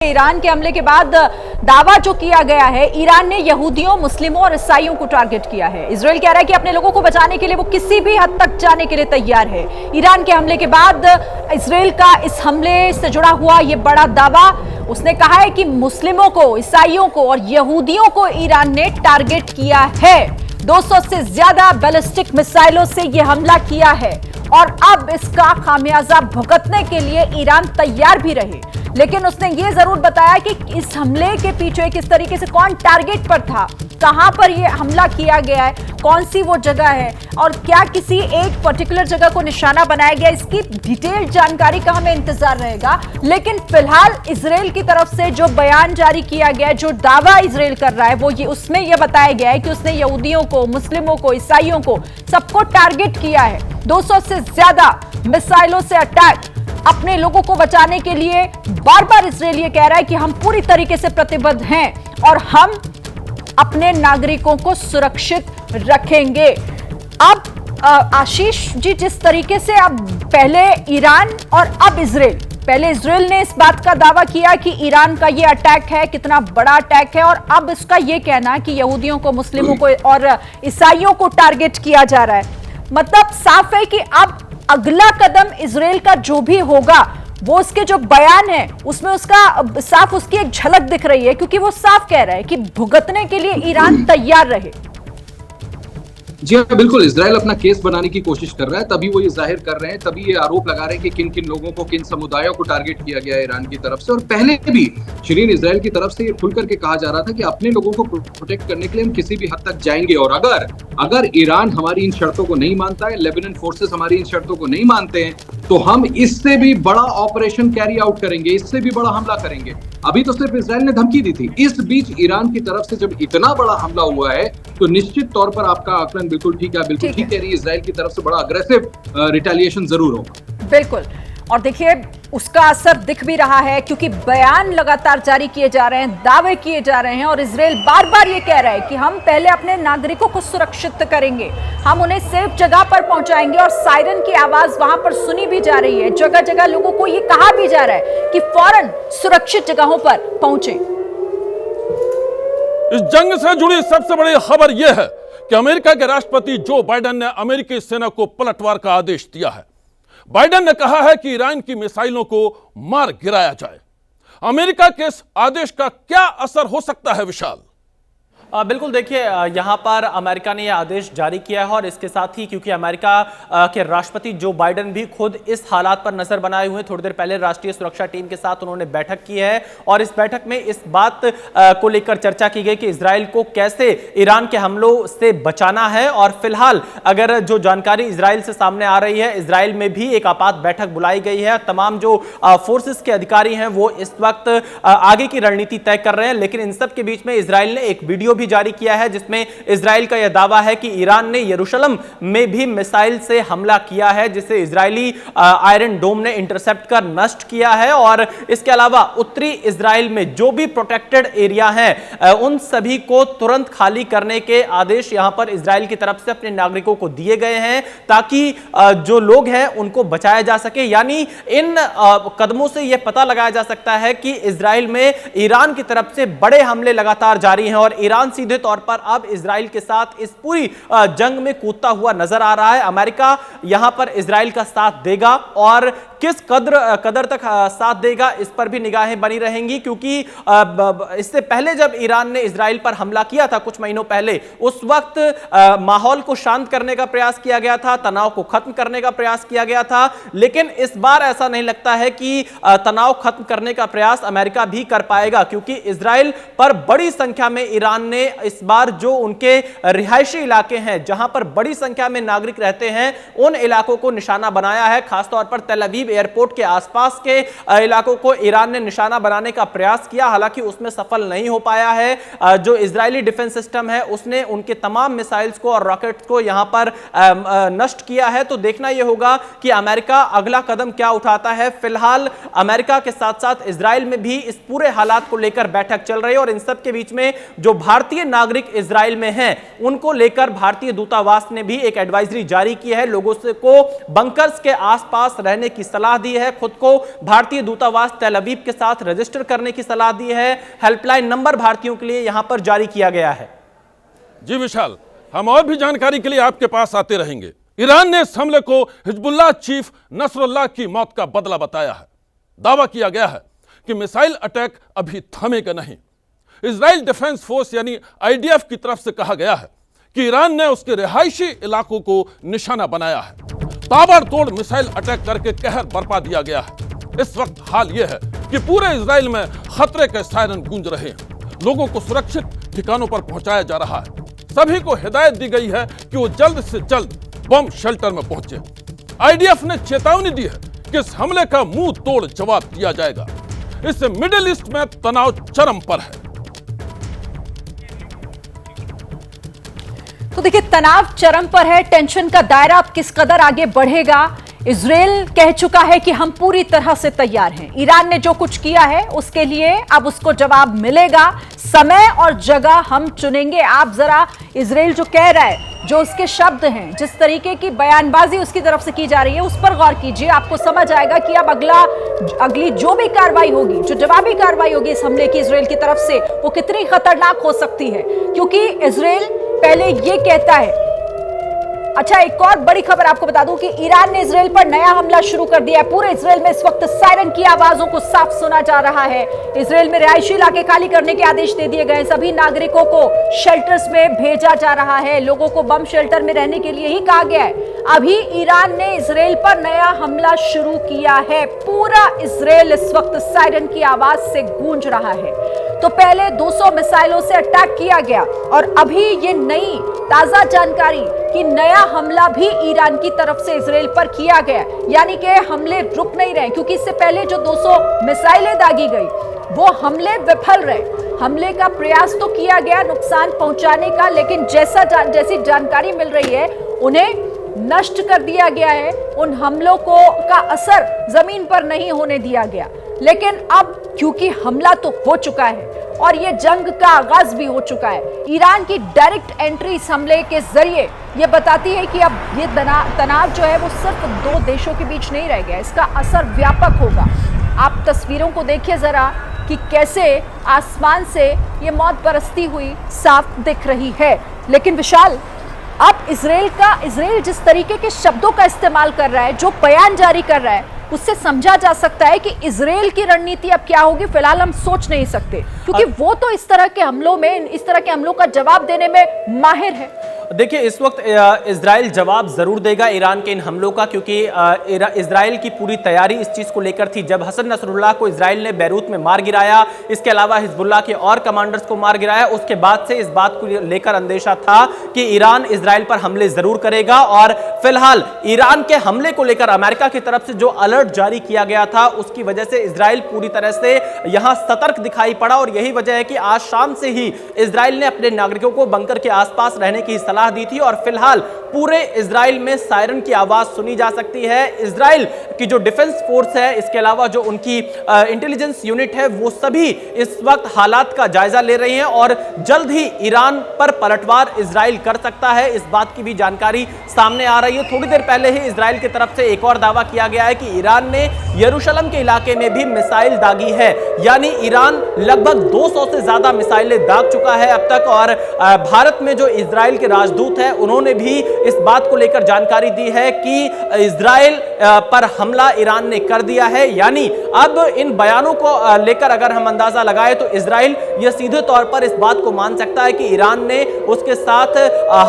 Iran के हमले के बाद दावा जो किया गया है, ईरान ने यहूदियों, मुस्लिमों और ईसाइयों को टारगेट किया है। इजराइल कह रहा है कि अपने लोगों को बचाने के लिए वो किसी भी हद तक जाने के लिए तैयार है। ईरान के हमले के बाद इजराइल का इस हमले से जुड़ा हुआ ये बड़ा दावा, उसने कहा है कि मुस्लिमों को, ईसाइयों को और यहूदियों को ईरान ने टारगेट किया है। 200 से ज्यादा बैलिस्टिक मिसाइलों से यह हमला किया है और अब इसका खामियाजा भुगतने के लिए ईरान तैयार भी रहे। लेकिन उसने ये जरूर बताया कि इस हमले के पीछे किस तरीके से, कौन टारगेट पर था, कहां पर यह हमला किया गया है, कौन सी वो जगह है और क्या किसी एक पर्टिकुलर जगह को निशाना बनाया गया, इसकी डिटेल्ड जानकारी का हमें इंतजार रहेगा। लेकिन फिलहाल इजराइल की तरफ से जो बयान जारी किया गया है, जो दावा इजराइल कर रहा है, वो ये, उसमें यह बताया गया है कि उसने यहूदियों को, मुस्लिमों को, ईसाइयों को, सबको टारगेट किया है। 200 से ज्यादा मिसाइलों से अटैक, अपने लोगों को बचाने के लिए बार बार इजराइल ये कह रहा है कि हम पूरी तरीके से प्रतिबद्ध हैं और हम अपने नागरिकों को सुरक्षित रखेंगे। अब आशीष जी, जिस तरीके से अब पहले ईरान और अब इजराइल, पहले इजराइल ने इस बात का दावा किया कि ईरान का ये अटैक है, कितना बड़ा अटैक है, और अब इसका ये कहना कि यहूदियों को, मुस्लिमों को और ईसाइयों को टारगेट किया जा रहा है। मतलब साफ है कि अब अगला कदम इजराइल का जो भी होगा, वो उसके जो बयान है उसमें उसका साफ, उसकी एक झलक दिख रही है, क्योंकि वो साफ कह रहा है कि भुगतने के लिए ईरान तैयार रहे। जी हाँ, बिल्कुल। इजराइल अपना केस बनाने की कोशिश कर रहा है, तभी वो ये जाहिर कर रहे हैं, तभी ये आरोप लगा रहे हैं कि किन किन लोगों को, किन समुदायों को टारगेट किया गया है ईरान की तरफ से। और पहले भी शिरीन, इजराइल की तरफ से ये खुल करके कहा जा रहा था कि अपने लोगों को प्रोटेक्ट करने के लिए हम किसी भी हद तक जाएंगे, और अगर ईरान हमारी इन शर्तों को नहीं मानता है, लेबनान फोर्सेस हमारी इन शर्तों को नहीं मानते हैं, तो हम इससे भी बड़ा ऑपरेशन कैरी आउट करेंगे, इससे भी बड़ा हमला करेंगे। अभी तो सिर्फ इजराइल ने धमकी दी थी, इस बीच ईरान की तरफ से जब इतना बड़ा हमला हुआ है, तो निश्चित तौर पर आपका आकलन बिल्कुल ठीक है, बिल्कुल ठीक कह रही है, इजराइल की तरफ से बड़ा अग्रेसिव रिटेलिएशन जरूर होगा। बिल्कुल, और देखिए उसका असर दिख भी रहा है, क्योंकि बयान लगातार जारी किए जा रहे हैं, दावे किए जा रहे हैं, और इजराइल बार बार ये कह रहा है कि हम पहले अपने नागरिकों को सुरक्षित करेंगे, हम उन्हें सेफ जगह पर पहुंचाएंगे। और सायरन की आवाज वहां पर सुनी भी जा रही है, जगह जगह लोगों को ये कहा भी जा रहा है कि फौरन सुरक्षित जगहों पर पहुंचे। इस जंग से जुड़ी सबसे बड़ी खबर यह है कि अमेरिका के राष्ट्रपति जो बाइडेन ने अमेरिकी सेना को पलटवार का आदेश दिया है। बाइडेन ने कहा है कि ईरान की मिसाइलों को मार गिराया जाए। अमेरिका के इस आदेश का क्या असर हो सकता है, विशाल? बिल्कुल, देखिए यहाँ पर अमेरिका ने यह आदेश जारी किया है, और इसके साथ ही क्योंकि अमेरिका के राष्ट्रपति जो बाइडेन भी खुद इस हालात पर नजर बनाए हुए हैं, थोड़ी देर पहले राष्ट्रीय सुरक्षा टीम के साथ उन्होंने बैठक की है, और इस बैठक में इस बात को लेकर चर्चा की गई कि इजराइल को कैसे ईरान के हमलों से बचाना है। और फिलहाल अगर जो जानकारी इजराइल से सामने आ रही है, इजराइल में भी एक आपात बैठक बुलाई गई है। तमाम जो फोर्सेस के अधिकारी हैं वो इस वक्त आगे की रणनीति तय कर रहे हैं, लेकिन इन सब के बीच में इजराइल ने एक वीडियो भी जारी किया है, जिसमें इजराइल का यह दावा है कि ईरान ने यरूशलेम में भी मिसाइल से हमला किया है, जिसे इजरायली आयरन डोम ने इंटरसेप्ट कर नष्ट किया है। और इसके अलावा उत्तरी इजराइल में जो भी प्रोटेक्टेड एरिया हैं, उन सभी को तुरंत खाली करने के आदेश यहां पर इजराइल की तरफ से अपने नागरिकों को दिए गए हैं, ताकि जो लोग हैं उनको बचाया जा सके। यानी इन कदमों से यह पता लगाया जा सकता है कि इजराइल में ईरान की तरफ से बड़े हमले लगातार जारी हैं, और ईरान सीधे तौर पर अब इजराइल के साथ इस पूरी जंग में कूदता हुआ नजर आ रहा है। अमेरिका यहां पर इजराइल का साथ देगा, और किस कदर तक साथ देगा, इस पर भी निगाहें बनी रहेंगी, क्योंकि इससे पहले जब ईरान ने इजराइल पर हमला किया था कुछ महीनों पहले, उस वक्त माहौल को शांत करने का प्रयास किया गया था, तनाव को खत्म करने का प्रयास किया गया था। लेकिन इस बार ऐसा नहीं लगता है कि तनाव खत्म करने का प्रयास अमेरिका भी कर पाएगा, क्योंकि इजराइल पर बड़ी संख्या में ईरान ने इस बार जो उनके रिहायशी इलाके हैं, जहां पर बड़ी संख्या में नागरिक रहते हैं, उन इलाकों को निशाना बनाया है। खासतौर पर तेल अवीव एयरपोर्ट के आसपास के इलाकों को ईरान ने निशाना बनाने का प्रयास किया, हालांकि उसमें सफल नहीं हो पाया है। जो इजरायली डिफेंस सिस्टम है उसने उनके तमाम मिसाइल्स को और रॉकेट्स को यहां पर नष्ट किया है। तो देखना यह होगा कि अमेरिका अगला कदम क्या उठाता है। फिलहाल अमेरिका के साथ साथ इजराइल में भी इस पूरे हालात को लेकर बैठक चल रही है, और इन सब के बीच में जो भारतीय भारतीय नागरिक इजराइल में हैं उनको लेकर भारतीय दूतावास ने भी एक एडवाइजरी जारी की है। लोगों को बंकर्स के आसपास रहने की सलाह दी है, खुद को भारतीय दूतावास तेल अवीव के साथ रजिस्टर करने की सलाह दी है। हेल्पलाइन नंबर भारतीयों के लिए यहां पर जारी किया गया है। जी विशाल, हम और भी जानकारी के लिए आपके पास आते रहेंगे। ईरान ने इस हमले को हिजबुल्लाह चीफ नसरुल्लाह की मौत का बदला बताया है। दावा किया गया है कि मिसाइल अटैक अभी थमेगा नहीं। इजराइल डिफेंस फोर्स यानी आईडीएफ की तरफ से कहा गया है कि ईरान ने उसके रिहायशी इलाकों को निशाना बनाया है। ताबड़तोड़ मिसाइल अटैक करके कहर बरपा दिया गया है। इस वक्त हाल यह है कि पूरे इजराइल में खतरे के सायरन गूंज रहे हैं। लोगों को सुरक्षित ठिकानों पर पहुंचाया जा रहा है। सभी को हिदायत दी गई है कि वो जल्द से जल्द बम शेल्टर में पहुंचे। आईडीएफ ने चेतावनी दी है कि इस हमले का मुंह तोड़ जवाब दिया जाएगा। इससे मिडिल ईस्ट में तनाव चरम पर है। तो देखिए, तनाव चरम पर है। टेंशन का दायरा अब किस कदर आगे बढ़ेगा। इजराइल कह चुका है कि हम पूरी तरह से तैयार हैं। ईरान ने जो कुछ किया है उसके लिए अब उसको जवाब मिलेगा। समय और जगह हम चुनेंगे। आप जरा इजराइल जो कह रहा है, जो उसके शब्द हैं, जिस तरीके की बयानबाजी उसकी तरफ से की जा रही है, उस पर गौर कीजिए। आपको समझ आएगा कि अब अगली जो भी कार्रवाई होगी, जो जवाबी कार्रवाई होगी इस हमले की इजराइल की तरफ से, वो कितनी खतरनाक हो सकती है। क्योंकि इजराइल पहले ये कहता है। अच्छा, एक और बड़ी खबर आपको बता दूं कि ईरान ने इजराइल पर नया हमला शुरू कर दिया है। पूरे इजराइल में इस वक्त सायरन की आवाजों को साफ सुना जा रहा है। इजराइल में रिहायशी इलाके खाली करने के आदेश दे दिए गए। सभी नागरिकों को शेल्टर्स में भेजा जा रहा है। लोगों को बम शेल्टर में रहने के लिए ही कहा गया है। अभी ईरान ने इजराइल पर नया हमला शुरू किया है। पूरा इजराइल इस वक्त सायरन की आवाज से गूंज रहा है। तो पहले 200 मिसाइलों से अटैक किया गया और अभी ये नई ताजा जानकारी कि नया हमला भी ईरान की तरफ से इजराइल पर किया गया। यानी कि हमले रुक नहीं रहे, क्योंकि इससे पहले जो 200 मिसाइलें दागी गई वो हमले विफल रहे। हमले का प्रयास तो किया गया नुकसान पहुंचाने का, लेकिन जैसी जानकारी मिल रही है उन्हें नष्ट कर दिया गया है। उन हमलों का असर जमीन पर नहीं होने दिया गया। लेकिन अब क्योंकि हमला तो हो चुका है और ये जंग का आगाज भी हो चुका है, ईरान की डायरेक्ट एंट्री इस हमले के जरिए ये बताती है कि अब ये तनाव जो है वो सिर्फ दो देशों के बीच नहीं रह गया, इसका असर व्यापक होगा। आप तस्वीरों को देखिए जरा कि कैसे आसमान से ये मौत बरसती हुई साफ दिख रही है। लेकिन विशाल, अब इजराइल जिस तरीके के शब्दों का इस्तेमाल कर रहा है, जो बयान जारी कर रहा है, उससे समझा जा सकता है कि इजराइल की रणनीति अब क्या होगी। फिलहाल हम सोच नहीं सकते, क्योंकि वो तो इस तरह के हमलों का जवाब देने में माहिर है। देखिए, इस वक्त इजराइल जवाब जरूर देगा ईरान के इन हमलों का, क्योंकि इजराइल की पूरी तैयारी इस चीज को लेकर थी। जब हसन नसरुल्लाह को इजराइल ने बैरूत में मार गिराया, इसके अलावा हिजबुल्लाह के और कमांडर्स को मार गिराया, उसके बाद से इस बात को लेकर अंदेशा था कि ईरान इजराइल पर हमले जरूर करेगा। और फिलहाल ईरान के हमले को लेकर अमेरिका की तरफ से जो अलर्ट जारी किया गया था, उसकी वजह से इजराइल पूरी तरह से यहां सतर्क दिखाई पड़ा। और यही वजह है कि आज शाम से ही इजराइल ने अपने नागरिकों को बंकर के आसपास रहने की सलाह दी थी। और फिलहाल पूरे इजराइल में सायरन की आवाज सुनी जा सकती है। इजराइल की जो डिफेंस फोर्स है, इसके अलावा जो उनकी इंटेलिजेंस यूनिट है, वो सभी इस वक्त हालात का जायजा ले रहे हैं और जल्द ही ईरान पर पलटवार इजराइल कर सकता है, इस बात की भी जानकारी सामने आ रही है। थोड़ी देर पहले ही इजराइल की तरफ से एक और दावा किया गया है कि ईरान ने यरूशलेम के इलाके में भी मिसाइल दागी है। यानी ईरान लगभग 200 से ज्यादा मिसाइलें दाग चुका है अब तक। और भारत में जो इजराइल के राजदूत हैं, उन्होंने भी इस बात को लेकर जानकारी दी है कि इजराइल पर हमला ईरान ने कर दिया है। यानी अब इन बयानों को लेकर अगर हम अंदाजा लगाएं तो इजराइल यह सीधे तौर पर इस बात को मान सकता है कि ईरान ने उसके साथ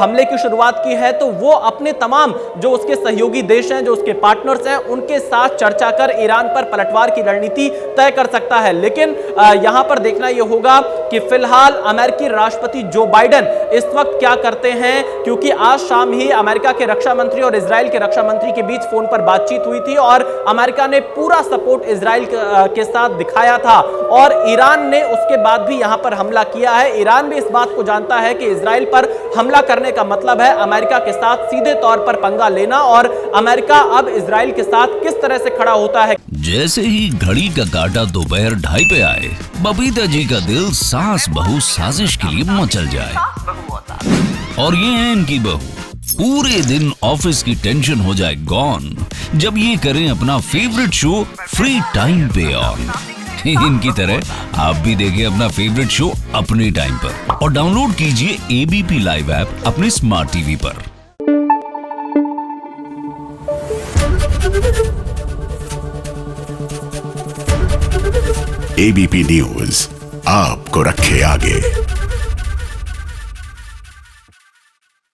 हमले की शुरुआत की है, तो वो अपने तमाम जो उसके सहयोगी देश हैं, जो उसके पार्टनर्स हैं, उनके साथ चर्चा कर ईरान पर पलटवार की रणनीति तय कर सकता है। लेकिन यहां पर देखना यह होगा कि फिलहाल अमेरिकी राष्ट्रपति जो बाइडेन इस वक्त क्या करते हैं, क्योंकि आज शाम ही अमेरिका के रक्षा मंत्री और इजराइल के रक्षा मंत्री के बीच फोन पर बातचीत हुई थी और अमेरिका ने पूरा सपोर्ट इजराइल के साथ दिखाया था। और ईरान ने उसके बाद भी यहां पर हमला किया है। ईरान भी इस बात को जानता है कि इजराइल पर हमला करने का मतलब है अमेरिका के साथ सीधे तौर पर पंगा लेना, और अमेरिका अब इजराइल के साथ किस तरह से खड़ा होता है। जैसे ही घड़ी का काटा दोपहर 2:30 पे आए, बबीता जी का दिल सास बहू साजिश के लिए मचल जाए। और ये है इनकी बहू, पूरे दिन ऑफिस की टेंशन हो जाए गॉन जब ये करें अपना फेवरेट शो फ्री टाइम पे ऑन। इनकी तरह आप भी देखें अपना फेवरेट शो अपने टाइम पर और डाउनलोड कीजिए एबीपी लाइव ऐप अपने स्मार्ट टीवी पर। एबीपी न्यूज आपको रखे आगे।